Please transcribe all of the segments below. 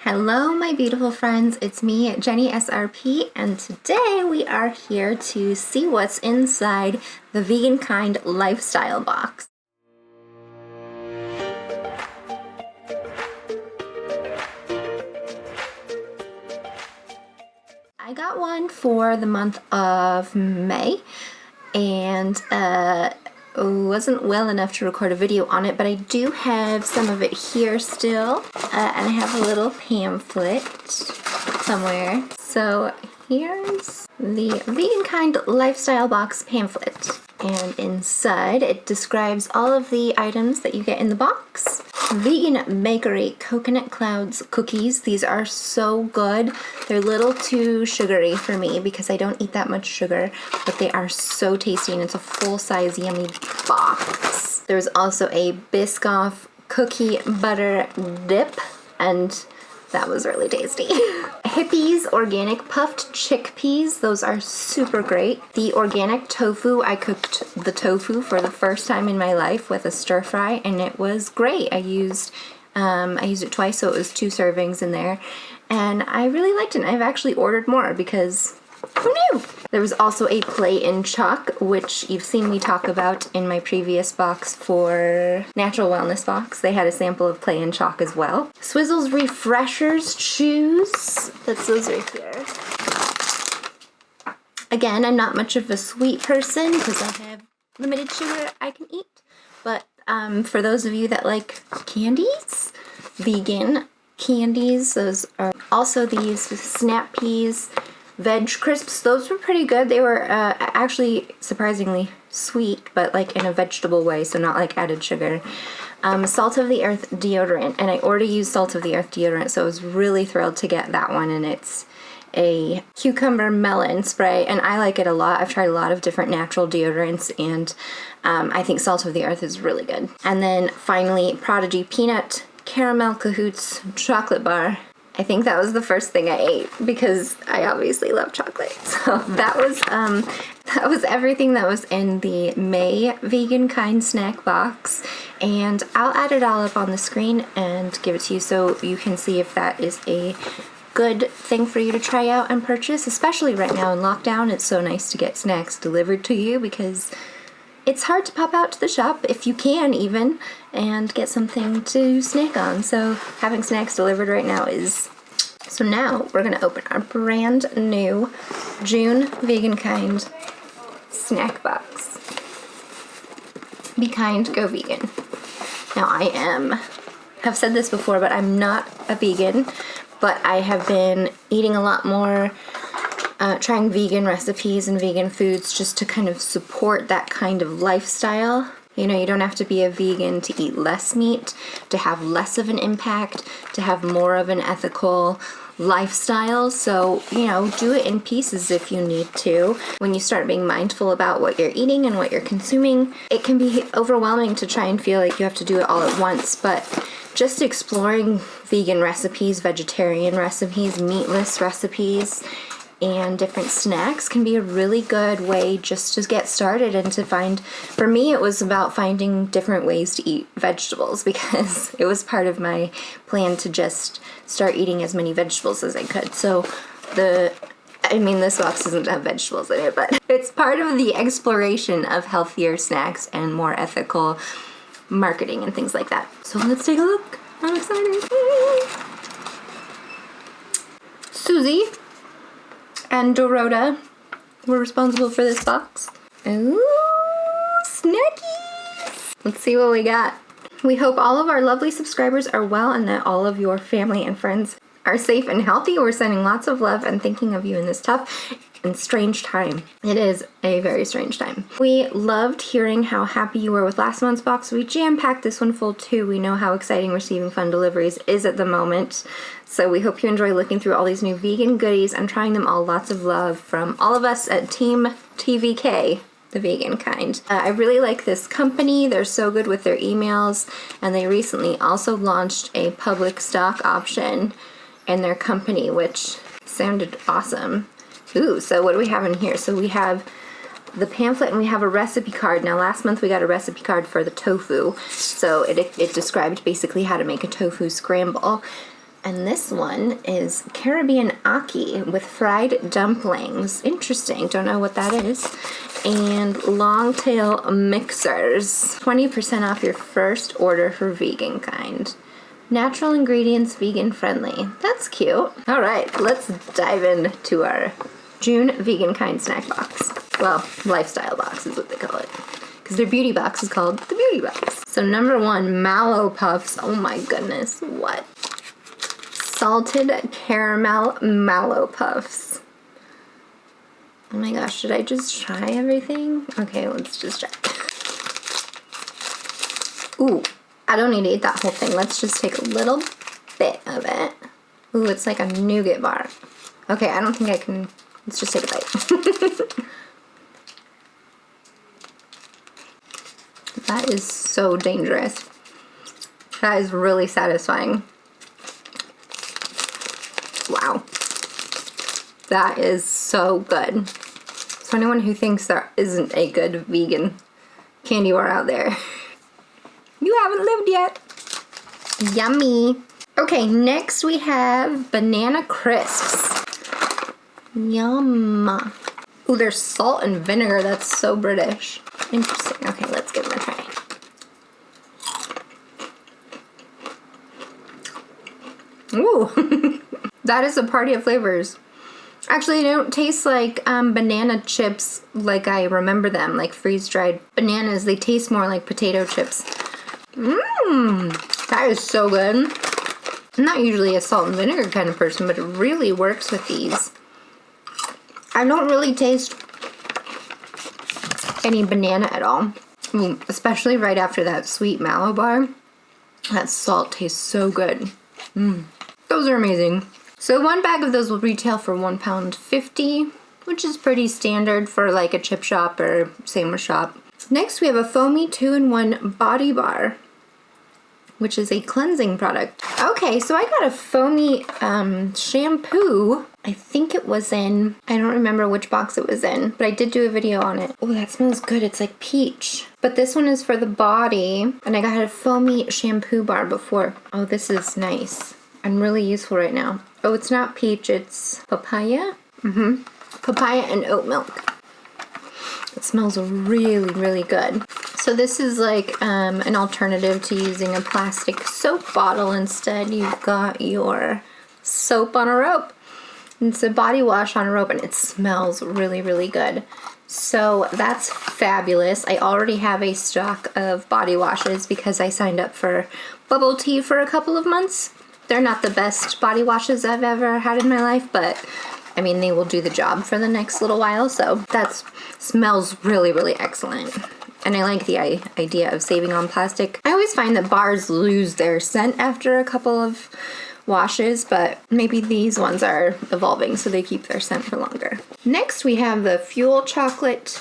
Hello my beautiful friends, it's me Jennysrp, and today we are here to see what's inside the TheVeganKind Lifestyle Box. I got one for the month of May, and wasn't well enough to record a video on it, but I do have some of it here still, and I have a little pamphlet somewhere. So here's the TheVeganKind Lifestyle Box pamphlet, and inside it describes all of the items that you get in the box. Vegan Bakery Coconut Clouds cookies. These are so good. They're a little too sugary for me because I don't eat that much sugar, but they are so tasty, and it's a full-size yummy box. There's also a Biscoff cookie butter dip, and that was really tasty. Hippies organic puffed chickpeas. Those are super great. The organic tofu. I cooked the tofu for the first time in my life with a stir fry, and it was great. I used it twice, so it was 2 servings in there, and I really liked it. And I've actually ordered more because who knew? There was also a play-in chalk, which you've seen me talk about in my previous box for Natural Wellness Box. They had a sample of play-in chalk as well. Swizzles Refreshers Chews. That's those right here. Again, I'm not much of a sweet person because I have limited sugar I can eat. But for those of you that like candies, vegan candies, those are also these Snap Peas Veg Crisps. Those were pretty good. They were actually surprisingly sweet, but like in a vegetable way, so not like added sugar. Salt of the Earth deodorant, and I already use Salt of the Earth deodorant, so I was really thrilled to get that one, and it's a cucumber melon spray, and I like it a lot. I've tried a lot of different natural deodorants, and I think Salt of the Earth is really good. And then finally, Prodigy Peanut Caramel Cahoots Chocolate Bar. I think that was the first thing I ate because I obviously love chocolate. So that was everything that was in the May TheVeganKind snack box, and I'll add it all up on the screen and give it to you so you can see if that is a good thing for you to try out and purchase, especially right now in lockdown. It's so nice to get snacks delivered to you because it's hard to pop out to the shop, if you can even, and get something to snack on. So having snacks delivered right now is... So now we're going to open our brand new June TheVeganKind snack box. Be kind, go vegan. Now have said this before, but I'm not a vegan, but I have been eating a lot more, trying vegan recipes and vegan foods just to kind of support that kind of lifestyle. You know, you don't have to be a vegan to eat less meat, to have less of an impact, to have more of an ethical lifestyle. So, you know, do it in pieces if you need to. When you start being mindful about what you're eating and what you're consuming, it can be overwhelming to try and feel like you have to do it all at once, but just exploring vegan recipes, vegetarian recipes, meatless recipes, and different snacks can be a really good way just to get started and to find, for me it was about finding different ways to eat vegetables because it was part of my plan to just start eating as many vegetables as I could. So this box doesn't have vegetables in it, but it's part of the exploration of healthier snacks and more ethical marketing and things like that. So let's take a look. I'm excited. Susie and Dorota were responsible for this box. Ooh, snackies! Let's see what we got. We hope all of our lovely subscribers are well and that all of your family and friends are safe and healthy. We're sending lots of love and thinking of you in this tough and strange time. It is a very strange time. We loved hearing how happy you were with last month's box. We jam-packed this one full too. We know how exciting receiving fun deliveries is at the moment. So we hope you enjoy looking through all these new vegan goodies and trying them all. Lots of love from all of us at Team TVK, TheVeganKind. I really like this company. They're so good with their emails, and they recently also launched a public stock option in their company, which sounded awesome. Ooh, so what do we have in here? So we have the pamphlet and we have a recipe card. Now last month we got a recipe card for the tofu. So it described basically how to make a tofu scramble. And this one is Caribbean Aki with fried dumplings. Interesting, don't know what that is. And long tail mixers. 20% off your first order for TheVeganKind. Natural ingredients, vegan friendly. That's cute. All right, let's dive into our June TheVeganKind snack box. Well, lifestyle box is what they call it. Because their beauty box is called the beauty box. So number 1, mallow puffs. Oh my goodness, what? Salted caramel mallow puffs. Oh my gosh, should I just try everything? Okay, let's just try. Ooh, I don't need to eat that whole thing. Let's just take a little bit of it. Ooh, it's like a nougat bar. Okay, I don't think I can. Let's just take a bite. That is so dangerous. That is really satisfying. Wow. That is so good. So anyone who thinks there isn't a good vegan candy bar out there, you haven't lived yet. Yummy. Okay, next we have banana crisps. Yum. Ooh, there's salt and vinegar. That's so British. Interesting. Okay, let's give them a try. Ooh. That is a party of flavors. Actually, they don't taste like banana chips like I remember them, like freeze-dried bananas. They taste more like potato chips. That is so good. I'm not usually a salt and vinegar kind of person, but it really works with these. I don't really taste any banana at all. Especially right after that sweet mallow bar. That salt tastes so good. Those are amazing. So one bag of those will retail for £1.50, which is pretty standard for like a chip shop or sandwich shop. Next we have a foamy 2-in-1 body bar, which is a cleansing product. Okay, so I got a foamy shampoo. I think it was in, I don't remember which box it was in, but I did do a video on it. Oh, that smells good. It's like peach. But this one is for the body, and I got a foamy shampoo bar before. Oh, this is nice and really useful right now. Oh, it's not peach, it's papaya. Papaya and oat milk. It smells really, really good. So this is like an alternative to using a plastic soap bottle. Instead, you've got your soap on a rope. It's a body wash on a rope, and it smells really, really good. So that's fabulous. I already have a stock of body washes because I signed up for bubble tea for a couple of months. They're not the best body washes I've ever had in my life, but I mean, they will do the job for the next little while. So that smells really, really excellent. And I like the idea of saving on plastic. I always find that bars lose their scent after a couple of washes, but maybe these ones are evolving so they keep their scent for longer. Next we have the Fuel Chocolate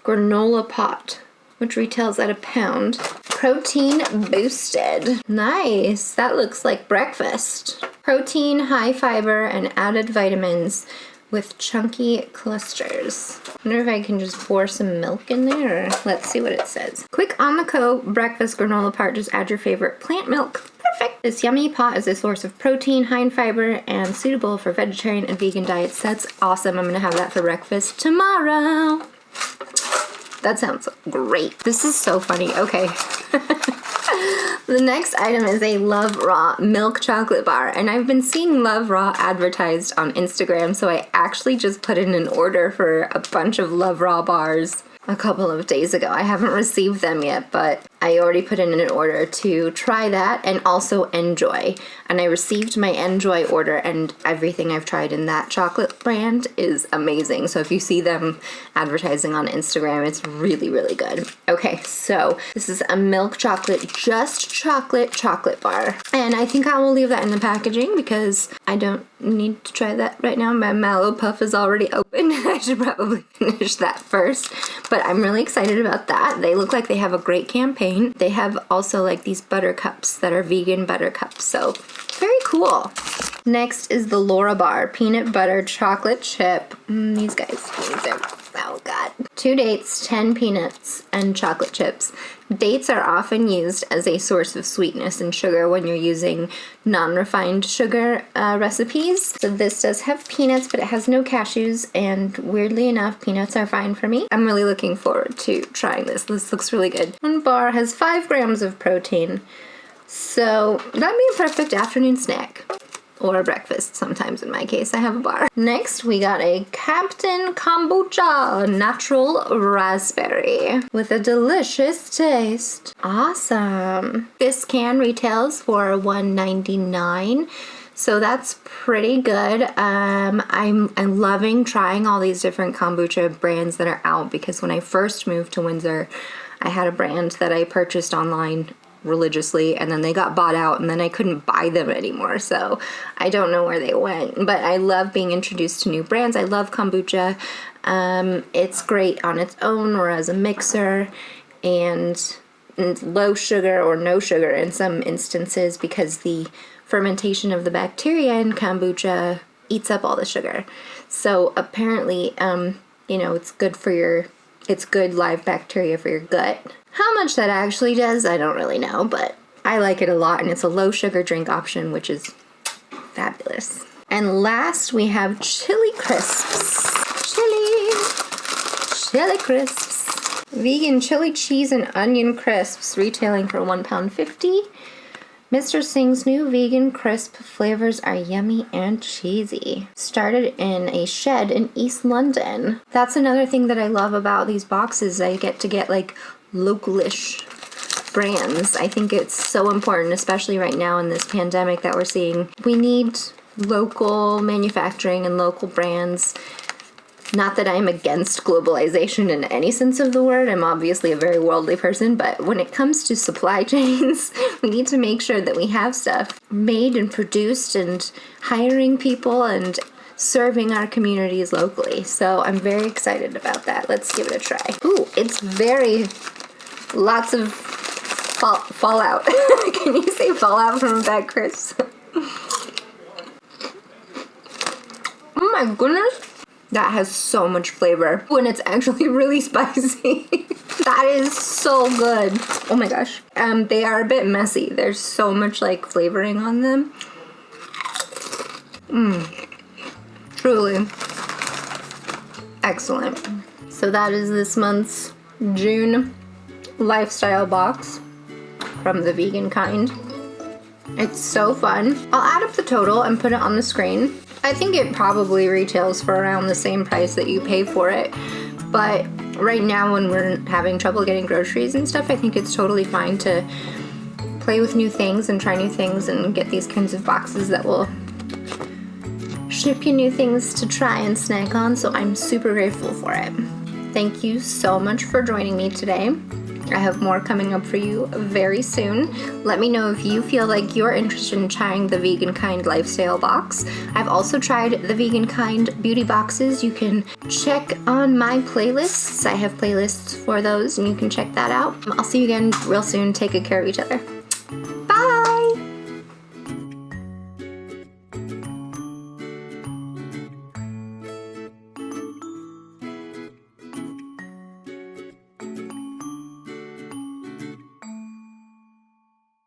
Granola Pot, which retails at £1. Protein boosted. Nice. That looks like breakfast. Protein, high fiber, and added vitamins with chunky clusters. I wonder if I can just pour some milk in there. Let's see what it says. Quick on the go breakfast granola pot. Just add your favorite plant milk. Perfect. This yummy pot is a source of protein, high in fiber, and suitable for vegetarian and vegan diets. That's awesome. I'm gonna have that for breakfast tomorrow. That sounds great. This is so funny. Okay. The next item is a Love Raw milk chocolate bar, and I've been seeing Love Raw advertised on Instagram, so I actually just put in an order for a bunch of Love Raw bars a couple of days ago. I haven't received them yet, but I already put in an order to try that and also Enjoy. And I received my Enjoy order, and everything I've tried in that chocolate brand is amazing. So if you see them advertising on Instagram, it's really, really good. Okay, so this is a milk chocolate, just chocolate bar. And I think I will leave that in the packaging because I don't need to try that right now. My mallow puff is already open. I should probably finish that first. But I'm really excited about that. They look like they have a great campaign. They have also like these butter cups that are vegan butter cups. So very cool. Next is the Laura Bar peanut butter chocolate chip. These guys, these are Oh god. 2 dates, 10 peanuts, and chocolate chips. Dates are often used as a source of sweetness and sugar when you're using non-refined sugar recipes. So this does have peanuts, but it has no cashews, and weirdly enough, peanuts are fine for me. I'm really looking forward to trying this. This looks really good. One bar has 5 grams of protein, so that'd be a perfect afternoon snack. Or breakfast, sometimes in my case. I have a bar. Next, we got a Captain Kombucha Natural Raspberry with a delicious taste. Awesome. This can retails for $1.99. So that's pretty good. I'm loving trying all these different kombucha brands that are out, because when I first moved to Windsor, I had a brand that I purchased online religiously, and then they got bought out, and then I couldn't buy them anymore, so I don't know where they went. But I love being introduced to new brands. I love kombucha. It's great on its own or as a mixer, and low sugar or no sugar in some instances, because the fermentation of the bacteria in kombucha eats up all the sugar. So apparently, it's good for it's good live bacteria for your gut. How much that actually does, I don't really know, but I like it a lot, and it's a low sugar drink option, which is fabulous. And last, we have Chile Crisps. Chile Crisps. Vegan chili cheese and onion crisps, retailing for £1.50. Mr. Singh's new vegan crisp flavors are yummy and cheesy. Started in a shed in East London. That's another thing that I love about these boxes. I get to get like localish brands. I think it's so important, especially right now in this pandemic that we're seeing. We need local manufacturing and local brands. Not that I'm against globalization in any sense of the word. I'm obviously a very worldly person, but when it comes to supply chains, we need to make sure that we have stuff made and produced, and hiring people and serving our communities locally. So I'm very excited about that. Let's give it a try. Ooh, it's lots of fallout. Can you say fallout from that crisp? Oh my goodness. That has so much flavor. When it's actually really spicy. That is so good. Oh my gosh. They are a bit messy. There's so much like flavoring on them. Truly excellent. So that is this month's June lifestyle box from TheVeganKind. It's so fun. I'll add up the total and put it on the screen. I think it probably retails for around the same price that you pay for it, but right now when we're having trouble getting groceries and stuff, I think it's totally fine to play with new things and try new things and get these kinds of boxes that will ship you new things to try and snack on, so I'm super grateful for it. Thank you so much for joining me today. I have more coming up for you very soon. Let me know if you feel like you're interested in trying the TheVeganKind Lifestyle Box. I've also tried the TheVeganKind Beauty Boxes. You can check on my playlists. I have playlists for those, and you can check that out. I'll see you again real soon. Take good care of each other.